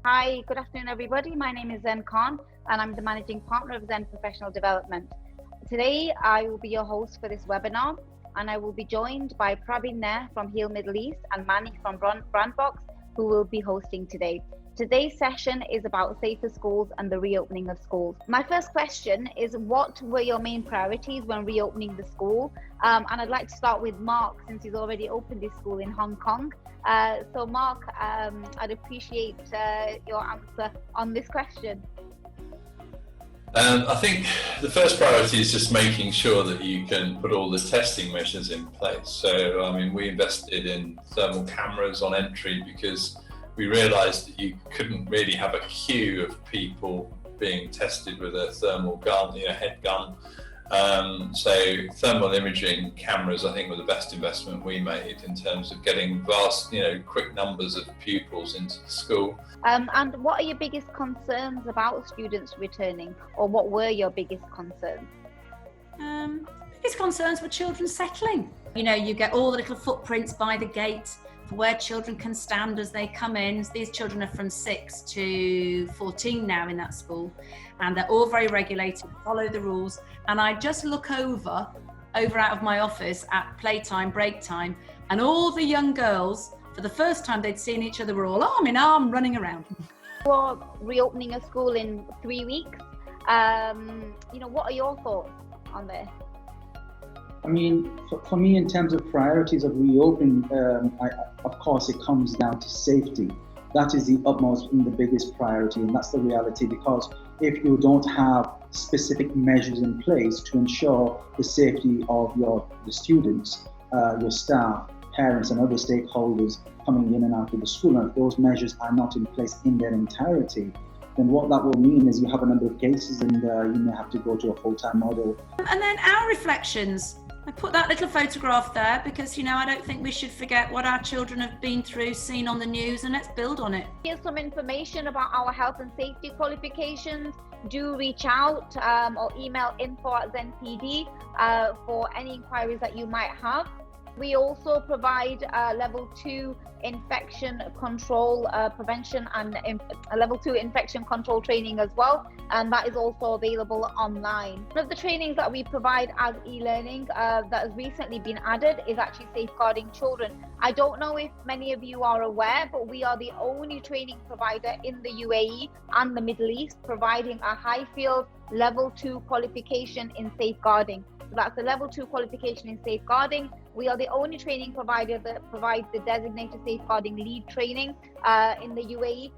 Hi, good afternoon, everybody. My name is ZEN Kahn, and I'm the Managing Partner of ZEN Professional Development. Today, I will be your host for this webinar, and I will be joined by Praveen Nair from Heal Middle East and Manny from Brandbox, who will be hosting today. Today's session is about safer schools and the reopening of schools. My first question is, what were your main priorities when reopening the school? And I'd like to start with Mark, since he's already opened his school in Hong Kong. So Mark, I'd appreciate your answer on this question. I think the first priority is just making sure that you can put all the testing measures in place. So, I mean, we invested in thermal cameras on entry because we realised that you couldn't really have a queue of people being tested with a thermal gun, head gun. So thermal imaging cameras, I think, were the best investment we made in terms of getting vast, quick numbers of pupils into the school. And what are your biggest concerns about students returning, or what were your biggest concerns? Biggest concerns were children settling. You get all the little footprints by the gate for where children can stand as they come in. These children are from 6 to 14 now in that school, and they're all very regulated, follow the rules. And I just look over out of my office at playtime, break time, and all the young girls, for the first time they'd seen each other, were all arm in arm running around. We're reopening a school in 3 weeks. What are your thoughts on this? I mean, for me, in terms of priorities of reopening, of course, it comes down to safety. That is the utmost and the biggest priority, and that's the reality, because if you don't have specific measures in place to ensure the safety of the students, your staff, parents and other stakeholders coming in and out of the school, and if those measures are not in place in their entirety, then what that will mean is you have a number of cases and you may have to go to a full-time model. And then our reflections. I put that little photograph there because, I don't think we should forget what our children have been through, seen on the news, and let's build on it. Here's some information about our health and safety qualifications. Do reach out or email info@ZenPD for any inquiries that you might have. We also provide level 2 infection control prevention and level 2 infection control training as well, and that is also available online. One of the trainings that we provide as e-learning that has recently been added is actually safeguarding children. I don't know if many of you are aware, but we are the only training provider in the UAE and the Middle East providing a high field level 2 qualification in safeguarding. So that's a level 2 qualification in safeguarding. We are the only training provider that provides the designated safeguarding lead training in the UAE.